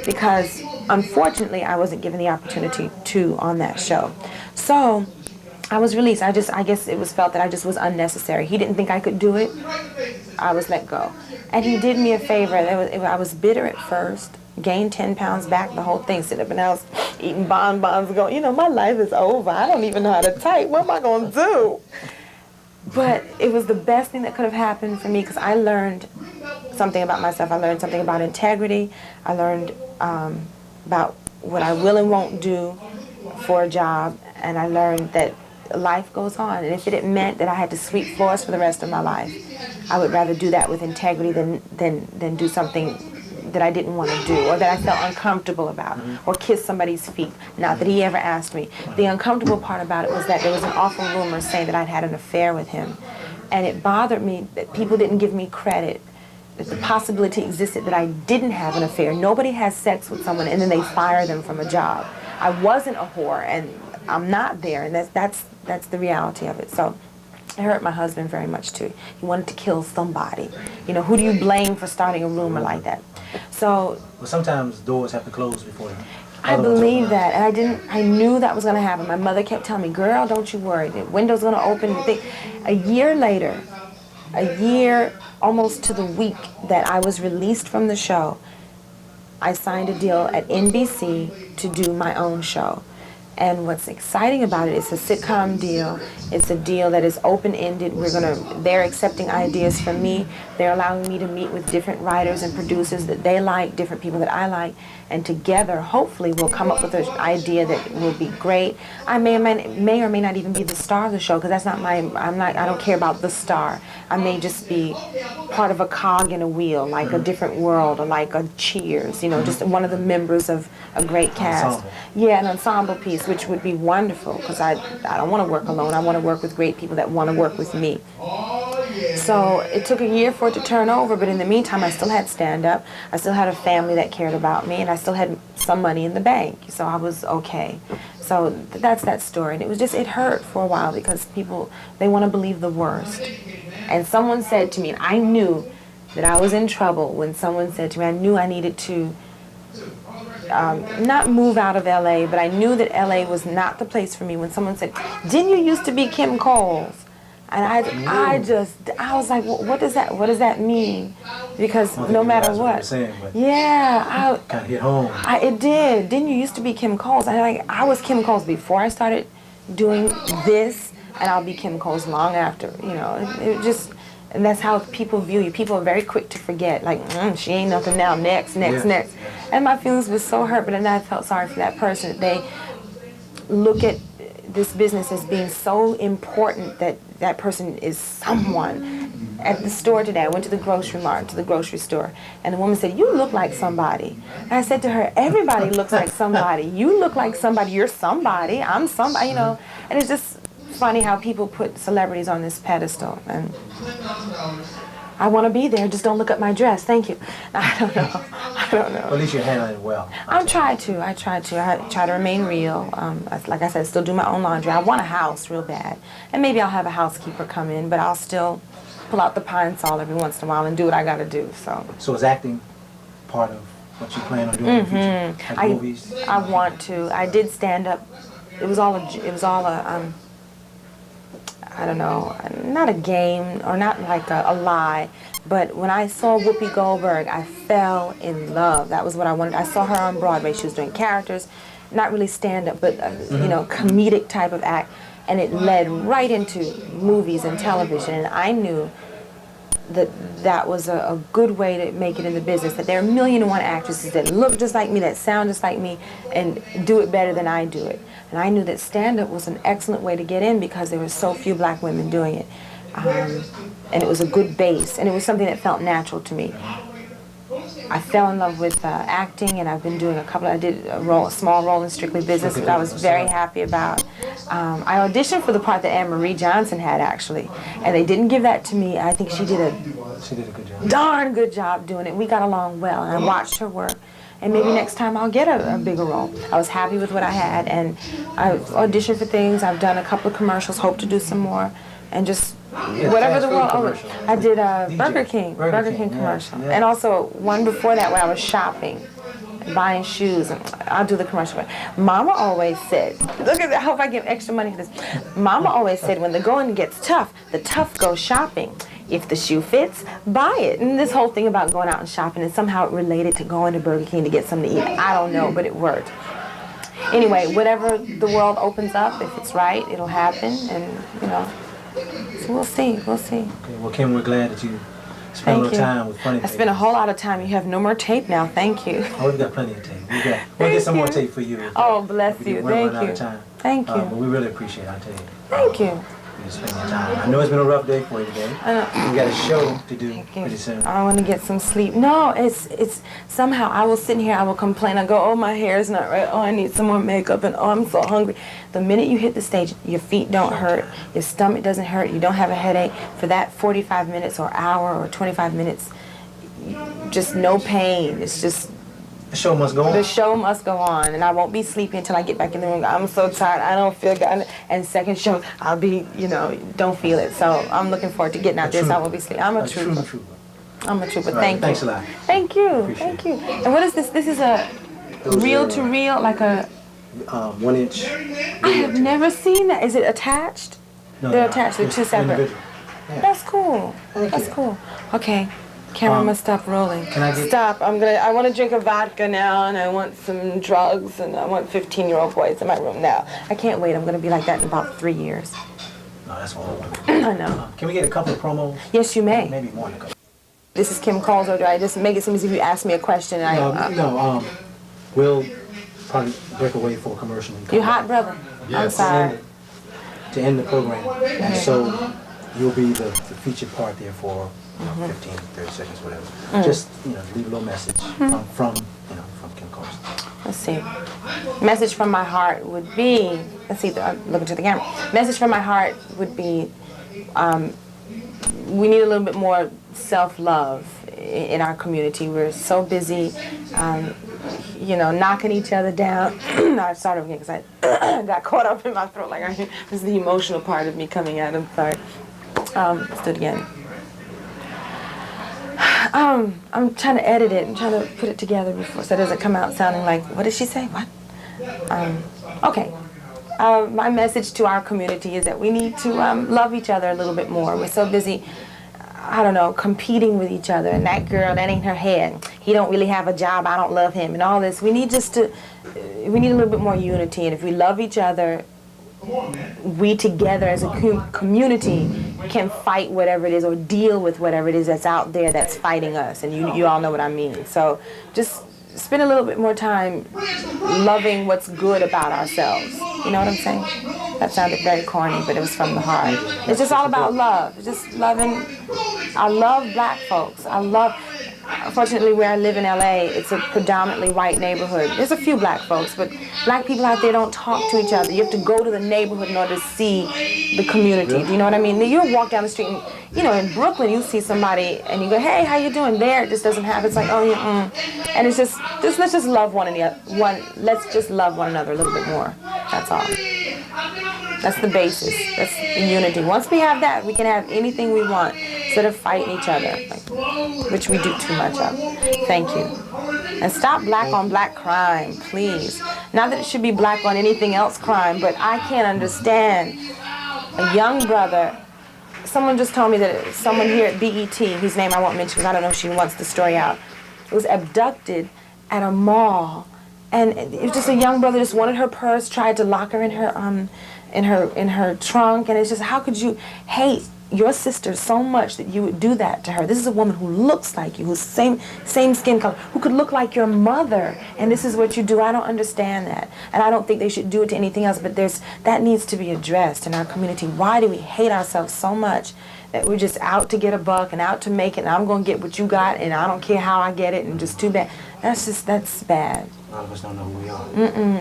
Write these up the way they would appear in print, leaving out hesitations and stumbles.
because unfortunately I wasn't given the opportunity to on that show. So I was released. I guess it was felt that I just was unnecessary. He didn't think I could do it. I was let go. And he did me a favor. I was bitter at first, gained 10 pounds back, the whole thing, sitting up in the house eating bonbons, going, you know, my life is over. I don't even know how to type. What am I going to do? But it was the best thing that could have happened for me, because I learned something about myself. I learned something about integrity. I learned about what I will and won't do for a job. And I learned that life goes on. And if it meant that I had to sweep floors for the rest of my life, I would rather do that with integrity than do something that I didn't want to do, or that I felt uncomfortable about, or kiss somebody's feet. Not that he ever asked me. The uncomfortable part about it was that there was an awful rumor saying that I'd had an affair with him. And it bothered me that people didn't give me credit, that the possibility existed that I didn't have an affair. Nobody has sex with someone and then they fire them from a job. I wasn't a whore, and I'm not there, and that's the reality of it. So it hurt my husband very much too. He wanted to kill somebody. You know, who do you blame for starting a rumor like that? So, well, sometimes doors have to close before you. I believe that, and I knew that was going to happen. My mother kept telling me, girl, don't you worry, the window's going to open. A year later, a year almost to the week that I was released from the show, I signed a deal at NBC to do my own show. And what's exciting about it, it's a sitcom deal. It's a deal that is open-ended. They're accepting ideas from me. They're allowing me to meet with different writers and producers that they like, different people that I like, and together, hopefully, we'll come up with an idea that will be great. I may or may not even be the star of the show, because that's not I don't care about the star. I may just be part of a cog in a wheel, like a different world, or like a Cheers, you know, just one of the members of a great cast. Ensemble. Yeah, an ensemble piece, which would be wonderful, because I don't want to work alone. I want to work with great people that want to work with me. So it took a year for it to turn over, but in the meantime, I still had stand-up. I still had a family that cared about me, and I still had some money in the bank, so I was okay. So that's that story. And it hurt for a while, because people, they want to believe the worst. And someone said to me, and I knew that I was in trouble when someone said to me, I knew I needed to not move out of LA, but I knew that LA was not the place for me. When someone said, didn't you used to be Kim Coles? And I was like, well, what does that mean? Because no matter what, yeah, kind of hit home. It did. Didn't you used to be Kim Coles? I was Kim Coles before I started doing this, and I'll be Kim Coles long after. You know, and that's how people view you. People are very quick to forget, like, she ain't nothing now. Next. And my feelings were so hurt, but then I felt sorry for that person. They look at this business as being so important that that person is someone. At the store today, I went to the grocery store, and the woman said, you look like somebody. And I said to her, everybody looks like somebody. You look like somebody. You're somebody. I'm somebody, you know. And it's just funny how people put celebrities on this pedestal. And I want to be there, just don't look at my dress. Thank you. I don't know. Well, at least you're handling it well. I try to remain real. Like I said, still do my own laundry. I want a house real bad. And maybe I'll have a housekeeper come in, but I'll still pull out the pine saw every once in a while and do what I got to do. So is acting part of what you plan on doing in the future? Like movies? I want to. I did stand up. It was all I don't know, not a game or not like a lie, but when I saw Whoopi Goldberg, I fell in love. That was what I wanted. I saw her on Broadway. She was doing characters, not really stand-up, but you know, comedic type of act, and it led right into movies and television. And I knew that was a good way to make it in the business, that there are 1,000,001 actresses that look just like me, that sound just like me, and do it better than I do it. And I knew that stand-up was an excellent way to get in, because there were so few black women doing it. And it was a good base, and it was something that felt natural to me. I fell in love with acting, and I've been doing I did a small role in Strictly Business that I was very happy about. I auditioned for the part that Anne Marie Johnson had, actually, and they didn't give that to me. I think she did a good job. Darn good job doing it. We got along well, and I watched her work. And maybe next time I'll get a bigger role. I was happy with what I had, and I auditioned for things. I've done a couple of commercials, hope to do some more, and just whatever the world. I did a Burger King commercial, and also one before that when I was shopping. buying shoes, and I'll do the commercial. Mama always said, look at that, I hope I get extra money for this. Mama always said, when the going gets tough, the tough go shopping. If the shoe fits, buy it. And this whole thing about going out and shopping is somehow related to going to Burger King to get something to eat. I don't know, but it worked. Anyway, whatever the world opens up, if it's right, it'll happen, and, you know, so we'll see, we'll see. Okay, well, Kim, we're glad that you spent a little time with Funny I spent a whole lot of time. You have no more tape now, thank you. Oh, we've got plenty of tape. We'll get some more tape for you. Oh, bless you, thank you. Thank you. But we really appreciate it, I'll tell you. Thank you. You spend your time. I know it's been a rough day for you today. We got a show to do pretty soon. I want to get some sleep. No, it's somehow I will sit here, I will complain, I go, oh, my hair's not right, oh, I need some more makeup, and oh, I'm so hungry. The minute you hit the stage, your feet don't hurt, your stomach doesn't hurt, you don't have a headache. For that 45 minutes or hour or 25 minutes, just no pain. It's just... The show must go on. The show must go on, and I won't be sleepy until I get back in the room. I'm so tired, I don't feel good. And second show, I'll be, you know, don't feel it. So I'm looking forward to getting out there, so I won't be sleeping. I'm a trooper. I'm a trooper. Thank you. Thanks a lot. Thank you. Thank you. And what is this? This is a reel-to-reel, like a... 1 inch. I have never seen that. Is it attached? No, they're attached. They're two separate. Yeah. That's cool. That's cool. Okay. Camera must stop rolling. Can I get... Stop. I want to drink a vodka now, and I want some drugs, and I want 15-year-old boys in my room now. I can't wait. I'm going to be like that in about 3 years. No, that's all. I know. Can we get a couple of promos? Yes, you may. Maybe more than a couple. This is Kim Coles, or do I just make it seem as if you ask me a question? And No, we'll probably break away for a commercial. You hot, brother? Yes. I'm sorry. To end the program. And so you'll be the featured part there for 15, 30 seconds, whatever. Just, you know, leave a little message from Kim Coles. Let's see. Message from my heart would be, let's see, look into the camera. Message from my heart would be, we need a little bit more self-love in our community. We're so busy, you know, knocking each other down. No, I started again because I got caught up in my throat. Like, this is the emotional part of me coming out. I'm sorry. Let's do it again. I'm trying to edit it and trying to put it together before, so it doesn't come out sounding like, what did she say? What? Okay. My message to our community is that we need to love each other a little bit more. We're so busy, I don't know, competing with each other. And that girl, that ain't her head. He don't really have a job, I don't love him, and all this. We need a little bit more unity. And if we love each other, we together as a community can fight whatever it is or deal with whatever it is that's out there that's fighting us. And you all know what I mean. So just spend a little bit more time loving what's good about ourselves. You know what I'm saying? That sounded very corny, but it was from the heart. It's just all about love. It's just loving. I love black folks. Unfortunately, where I live in LA, it's a predominantly white neighborhood. There's a few black folks, but black people out there don't talk to each other. You have to go to the neighborhood in order to see the community. Do you know what I mean? You'll walk down the street and, you know, in Brooklyn, you see somebody and you go, hey, how you doing? There, it just doesn't happen. It's like, oh, yeah, And it's just let's just love let's just love one another a little bit more. That's all. That's the basis. That's the unity. Once we have that, we can have anything we want instead of fighting each other, which we do too much of. Thank you. And stop black on black crime, please. Not that it should be black on anything else crime, but I can't understand a young brother. Someone just told me that someone here at BET, whose name I won't mention because I don't know if she wants the story out, was abducted at a mall. And it was just a young brother just wanted her purse, tried to lock her in her trunk, and it's just, how could you hate your sister so much that you would do that to her? This is a woman who looks like you, who's same skin color, who could look like your mother, and this is what you do. I don't understand that, and I don't think they should do it to anything else, but that needs to be addressed in our community. Why do we hate ourselves so much that we're just out to get a buck and out to make it, and I'm going to get what you got, and I don't care how I get it, and just too bad. That's bad. A lot of us don't know who we are.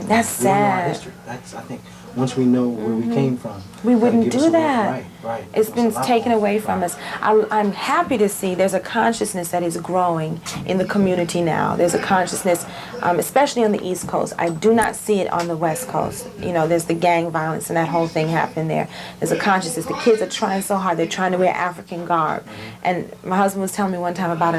That's sad. We don't know our history. I think once we know where we came from, we wouldn't do that. Right. It's been taken away from us. I'm happy to see there's a consciousness that is growing in the community now. There's a consciousness, especially on the East Coast. I do not see it on the West Coast. You know, there's the gang violence and that whole thing happening there. There's a consciousness. The kids are trying so hard. They're trying to wear African garb. And my husband was telling me one time about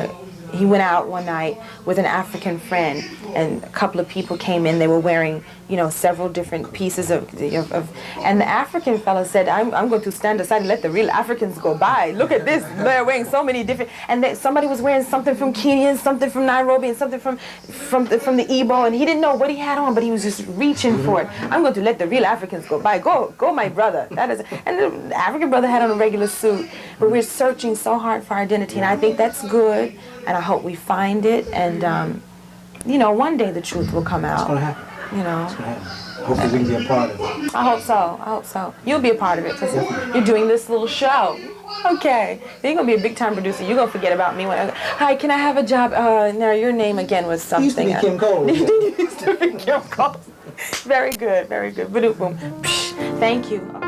he went out one night with an African friend, and a couple of people came in. They were wearing, you know, several different pieces of and the African fella said, I'm going to stand aside and let the real Africans go by. Look at this, they're wearing so many different, and somebody was wearing something from Kenya, and something from Nairobi, and something from the Igbo, and he didn't know what he had on, but he was just reaching for it. I'm going to let the real Africans go by. Go my brother. That is, and the African brother had on a regular suit, but we're searching so hard for our identity, and I think that's good, and I hope we find it, and you know, one day the truth will come out. It's gonna happen. You know. It's gonna happen. Hopefully we can be a part of it. I hope so. I hope so. You'll be a part of it because you're doing this little show. Okay. You're going to be a big-time producer. You're going to forget about me. Hi, can I have a job? Now, your name again was something. Used to be Kim Coles. Used to be Kim Coles. Very good. Very good. Boom. Thank you.